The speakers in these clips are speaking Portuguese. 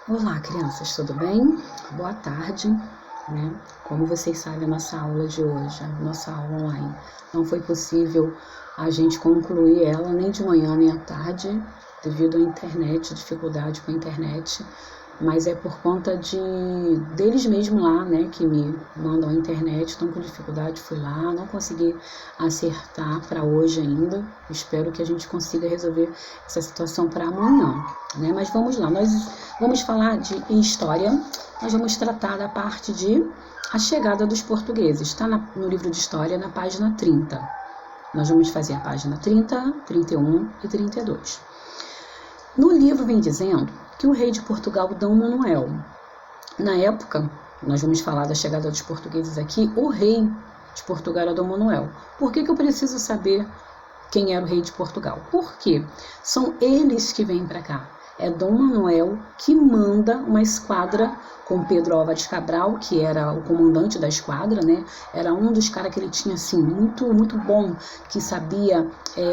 Olá, crianças, tudo bem? Boa tarde, né? Como vocês sabem, a nossa aula de hoje, a nossa aula online, não foi possível a gente concluir ela nem de manhã nem à tarde, devido à internet, dificuldade com a internet, mas é por conta deles mesmos lá, né, que me mandam a internet, estão com dificuldade, fui lá, não consegui acertar para hoje ainda, espero que a gente consiga resolver essa situação para amanhã, né, mas vamos lá, nós vamos falar de história, nós vamos tratar da parte de a chegada dos portugueses, está no livro de história, na página 30, nós vamos fazer a página 30, 31 e 32. No livro vem dizendo que o rei de Portugal, Dom Manuel, na época, nós vamos falar da chegada dos portugueses aqui, o rei de Portugal era Dom Manuel. Por que eu preciso saber quem era o rei de Portugal? Porque são eles que vêm para cá. É Dom Manuel que manda uma esquadra com Pedro Álvares Cabral, que era o comandante da esquadra, né? Era um dos caras que ele tinha, assim, muito bom, que sabia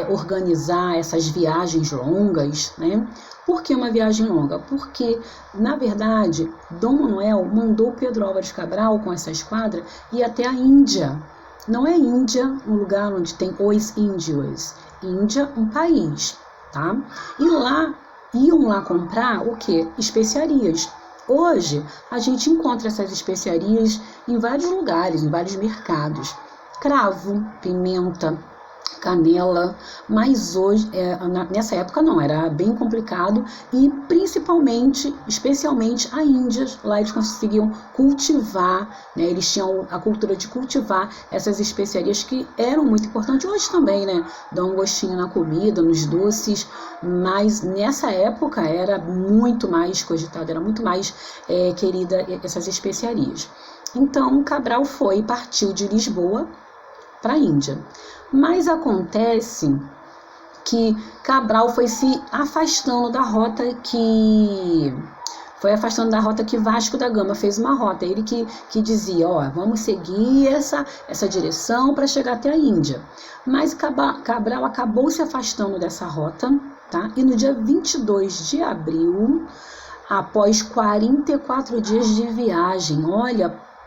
organizar essas viagens longas, né? Por que uma viagem longa? Porque, na verdade, Dom Manuel mandou Pedro Álvares Cabral, com essa esquadra, ir até a Índia. Não é Índia um lugar onde tem os índios. Índia, um país, tá? E iam lá comprar o quê? Especiarias. Hoje, a gente encontra essas especiarias em vários lugares, em vários mercados. Cravo, pimenta, canela, mas hoje, nessa época não, era bem complicado e especialmente a Índia, lá eles conseguiam cultivar, né, eles tinham a cultura de cultivar essas especiarias que eram muito importantes, hoje também, né, dão um gostinho na comida, nos doces, mas nessa época era muito mais cogitado, era muito mais querida essas especiarias. Então, Cabral partiu de Lisboa para a Índia. Mas acontece que Cabral foi se afastando da rota que Vasco da Gama fez uma rota. Ele que dizia, vamos seguir essa direção para chegar até a Índia. Mas Cabral acabou se afastando dessa rota, tá? E no dia 22 de abril, após 44 dias de viagem,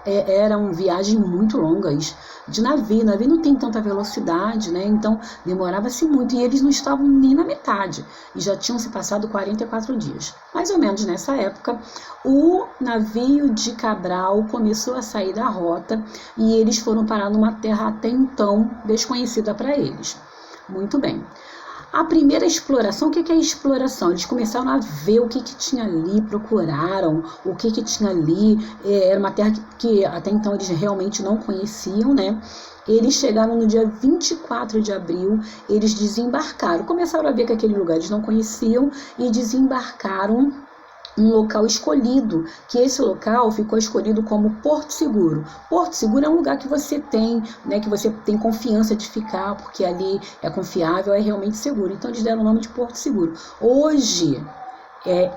eram viagens muito longas de navio não tem tanta velocidade, né? Então demorava-se muito e eles não estavam nem na metade e já tinham se passado 44 dias. Mais ou menos nessa época, o navio de Cabral começou a sair da rota e eles foram parar numa terra até então desconhecida para eles. Muito bem. A primeira exploração, o que é exploração? Eles começaram a ver o que tinha ali, procuraram o que tinha ali, era uma terra que até então eles realmente não conheciam, né? Eles chegaram no dia 24 de abril, eles desembarcaram, começaram a ver que aquele lugar eles não conheciam e desembarcaram um local escolhido, que esse local ficou escolhido como Porto Seguro. Porto Seguro é um lugar que você tem, né, que você tem confiança de ficar, porque ali é confiável, é realmente seguro. Então eles deram o nome de Porto Seguro. Hoje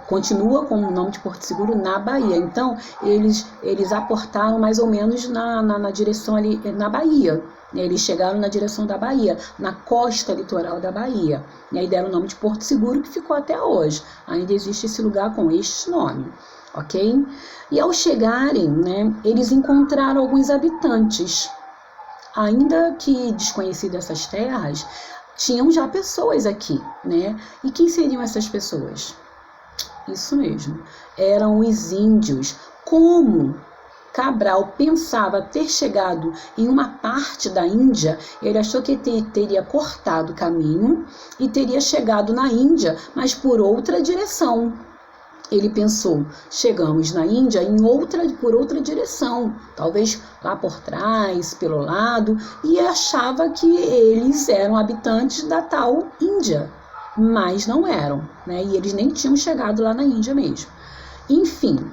continua com o nome de Porto Seguro na Bahia. Então eles aportaram mais ou menos na direção ali, na Bahia. Eles chegaram na direção da Bahia, na costa litoral da Bahia. E aí deram o nome de Porto Seguro, que ficou até hoje. Ainda existe esse lugar com este nome, ok? E ao chegarem, né, eles encontraram alguns habitantes. Ainda que desconhecidas essas terras, tinham já pessoas aqui, né? E quem seriam essas pessoas? Isso mesmo, eram os índios. Como Cabral pensava ter chegado em uma parte da Índia, ele achou que teria cortado o caminho e teria chegado na Índia, mas por outra direção. Ele pensou, chegamos na Índia por outra direção, talvez lá por trás, pelo lado, e achava que eles eram habitantes da tal Índia, mas não eram, né? E eles nem tinham chegado lá na Índia mesmo. Enfim,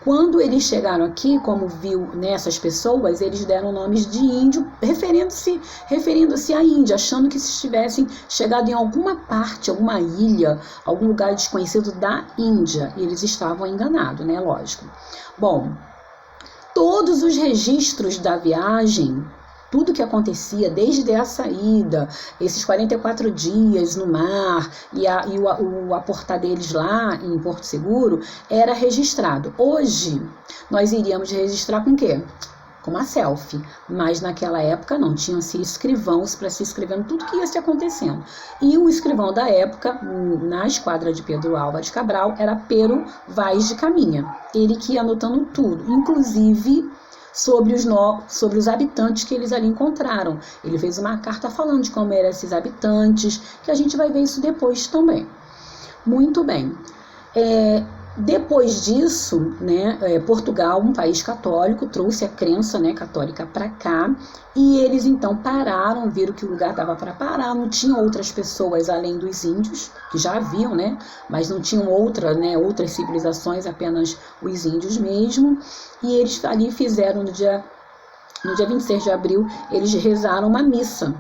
quando eles chegaram aqui, como viu nessas pessoas, eles deram nomes de índio, referindo-se à Índia, achando que se tivessem chegado em alguma parte, alguma ilha, algum lugar desconhecido da Índia. E eles estavam enganados, né? Lógico. Bom, todos os registros da viagem tudo que acontecia desde essa ida, esses 44 dias no mar e o aportar deles lá em Porto Seguro, era registrado. Hoje, nós iríamos registrar com o quê? Com uma selfie, mas naquela época não, tinham-se escrivãos para se escrevendo tudo que ia se acontecendo. E o escrivão da época, na esquadra de Pedro Álvares Cabral, era Pero Vaz de Caminha. Ele que ia anotando tudo, inclusive sobre os habitantes que eles ali encontraram. Ele fez uma carta falando de como eram esses habitantes, que a gente vai ver isso depois também. Muito bem. Depois disso, né, Portugal, um país católico, trouxe a crença, né, católica para cá, e eles então pararam, viram que o lugar dava para parar, não tinham outras pessoas além dos índios, que já haviam, né, mas não tinham outras civilizações, apenas os índios mesmo, e eles ali fizeram no dia 26 de abril, eles rezaram uma missa.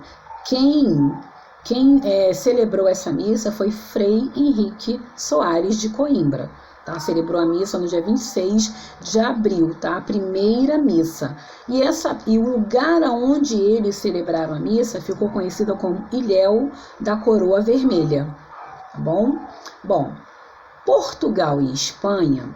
Quem celebrou essa missa foi Frei Henrique Soares de Coimbra. Tá? Celebrou a missa no dia 26 de abril, tá? A primeira missa. E o lugar onde eles celebraram a missa ficou conhecido como Ilhéu da Coroa Vermelha. Tá bom? Bom, Portugal e Espanha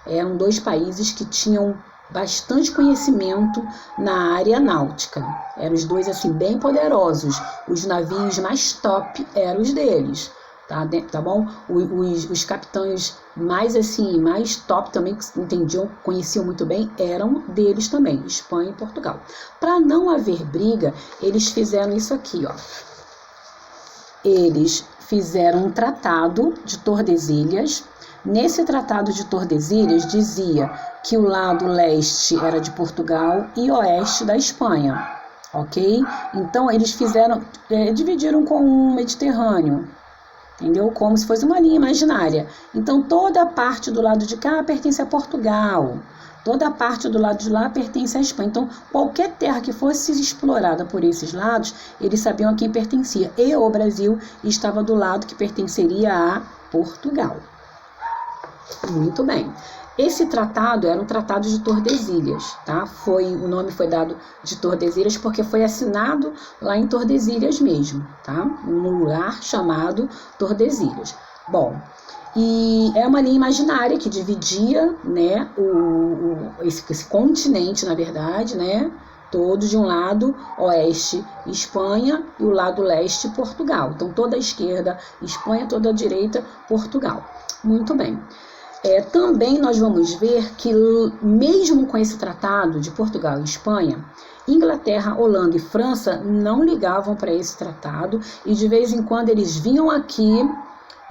eram dois países que tinham bastante conhecimento na área náutica. Eram os dois assim bem poderosos. Os navios mais top eram os deles. Tá bom? Os capitães mais top também, que entendiam, conheciam muito bem, eram deles também, Espanha e Portugal. Para não haver briga, eles fizeram isso aqui, ó. Eles fizeram um tratado de Tordesilhas. Nesse tratado de Tordesilhas dizia que o lado leste era de Portugal e oeste da Espanha, ok? Então eles dividiram com o Mediterrâneo, entendeu? Como se fosse uma linha imaginária. Então, toda a parte do lado de cá pertence a Portugal. Toda a parte do lado de lá pertence à Espanha. Então, qualquer terra que fosse explorada por esses lados, eles sabiam a quem pertencia. E o Brasil estava do lado que pertenceria a Portugal. Muito bem. Esse tratado era um tratado de Tordesilhas, tá? O nome foi dado de Tordesilhas porque foi assinado lá em Tordesilhas mesmo, tá? Num lugar chamado Tordesilhas. Bom, e é uma linha imaginária que dividia, né, esse continente, na verdade, né? Todo de um lado, oeste, Espanha, e o lado leste, Portugal. Então, toda a esquerda, Espanha, toda a direita, Portugal. Muito bem. Também nós vamos ver que, mesmo com esse tratado de Portugal e Espanha, Inglaterra, Holanda e França não ligavam para esse tratado e de vez em quando eles vinham aqui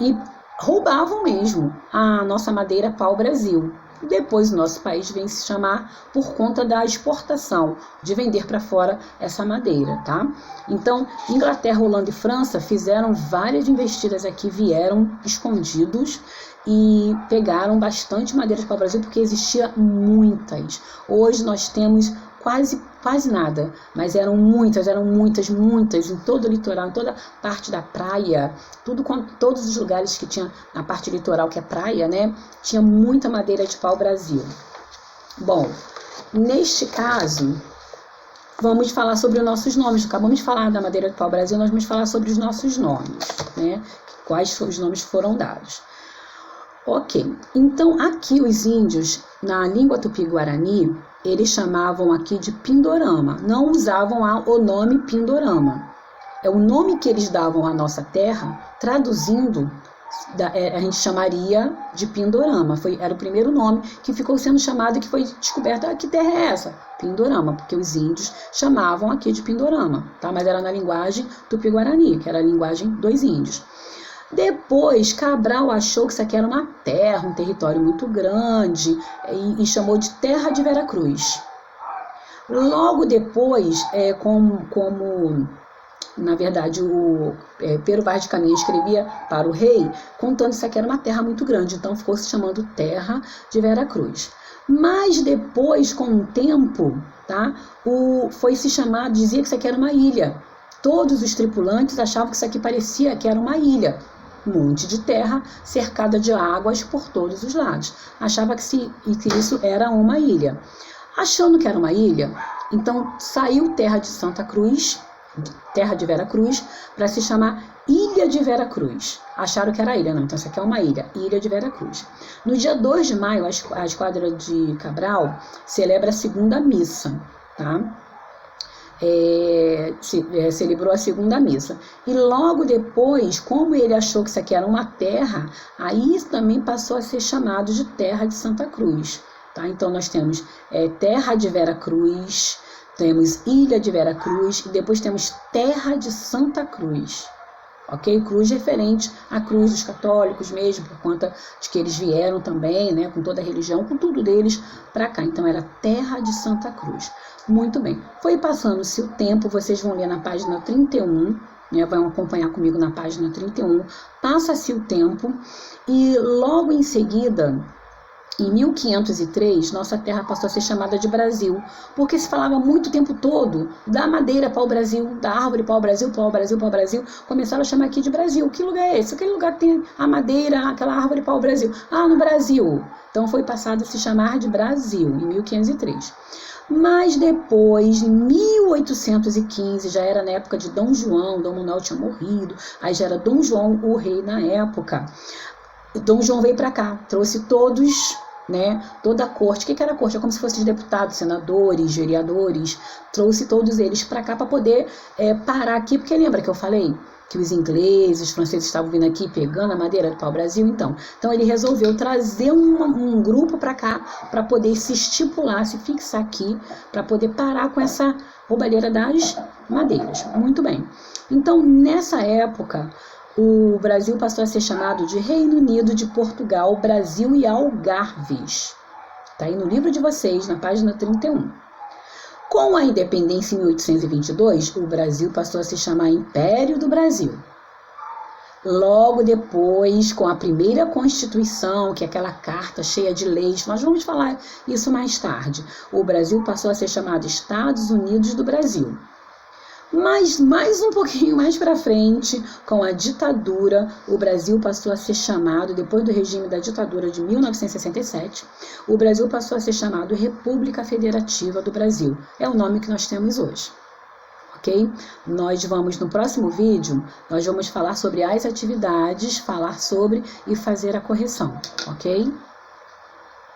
e roubavam mesmo a nossa madeira pau-brasil. Depois o nosso país vem se chamar por conta da exportação, de vender para fora essa madeira, tá? Então, Inglaterra, Holanda e França fizeram várias investidas aqui, vieram escondidos e pegaram bastante madeira para o Brasil, porque existia muitas. Hoje nós temos quase nada, mas eram muitas em todo o litoral, em toda parte da praia, todos os lugares que tinha na parte litoral, que é praia, né, tinha muita madeira de pau-brasil. Bom, neste caso, vamos falar sobre os nossos nomes. Acabamos de falar da madeira de pau-brasil, nós vamos falar sobre os nossos nomes, né, quais os nomes foram dados. Ok, então aqui os índios, na língua tupi-guarani, eles chamavam aqui de Pindorama, não usavam o nome Pindorama. É o nome que eles davam à nossa terra, traduzindo, a gente chamaria de Pindorama. Era o primeiro nome que ficou sendo chamado e que foi descoberto. Que terra é essa? Pindorama, porque os índios chamavam aqui de Pindorama, tá? Mas era na linguagem tupi-guarani, que era a linguagem dos índios. Depois, Cabral achou que isso aqui era uma terra, um território muito grande, e chamou de Terra de Veracruz. Logo depois, como na verdade o Pero Vaz de Caminha escrevia para o rei, contando que isso aqui era uma terra muito grande, então ficou se chamando Terra de Veracruz. Mas depois, com o tempo, tá, foi se chamar, dizia que isso aqui era uma ilha. Todos os tripulantes achavam que isso aqui parecia que era uma ilha. Um monte de terra cercada de águas por todos os lados. Achava que isso era uma ilha. Achando que era uma ilha, então saiu Terra de Santa Cruz, Terra de Vera Cruz, para se chamar Ilha de Vera Cruz. Acharam que era ilha, não, então isso aqui é uma ilha, Ilha de Vera Cruz. No dia 2 de maio, a Esquadra de Cabral celebra a segunda missa, tá? Celebrou a segunda missa. E logo depois, como ele achou que isso aqui era uma terra, aí também passou a ser chamado de Terra de Santa Cruz. Tá? Então nós temos Terra de Vera Cruz, temos Ilha de Vera Cruz e depois temos Terra de Santa Cruz. Ok? Cruz referente à cruz dos católicos mesmo, por conta de que eles vieram também, né, com toda a religião, com tudo deles para cá. Então era Terra de Santa Cruz. Muito bem. Foi passando-se o tempo, vocês vão ler na página 31, né, vão acompanhar comigo na página 31. Passa-se o tempo e logo em seguida, em 1503, nossa terra passou a ser chamada de Brasil, porque se falava muito o tempo todo da madeira para o Brasil, da árvore para o Brasil, para o Brasil, para o Brasil. Começaram a chamar aqui de Brasil. Que lugar é esse? Aquele lugar que tem a madeira, aquela árvore para o Brasil. Ah, no Brasil. Então foi passado a se chamar de Brasil, em 1503. Mas depois, em 1815, já era na época de Dom João, Dom Manuel tinha morrido, aí já era Dom João o rei na época. Dom João veio para cá, trouxe todos, né, toda a corte. O que era a corte? É como se fossem deputados, senadores, vereadores, trouxe todos eles para cá para poder parar aqui, porque lembra que eu falei que os ingleses, os franceses estavam vindo aqui pegando a madeira para o Brasil? Então ele resolveu trazer um grupo para cá para poder se estipular, se fixar aqui, para poder parar com essa roubalheira das madeiras. Muito bem. Então, nessa época, o Brasil passou a ser chamado de Reino Unido de Portugal, Brasil e Algarves. Está aí no livro de vocês, na página 31. Com a independência em 1822, o Brasil passou a se chamar Império do Brasil. Logo depois, com a primeira Constituição, que é aquela carta cheia de leis, nós vamos falar isso mais tarde, o Brasil passou a ser chamado Estados Unidos do Brasil. Mas mais um pouquinho mais para frente, com a ditadura, o Brasil passou a ser chamado, depois do regime da ditadura de 1967, o Brasil passou a ser chamado República Federativa do Brasil. É o nome que nós temos hoje. Ok? Nós vamos, no próximo vídeo, nós vamos falar sobre as atividades, falar sobre e fazer a correção. Ok?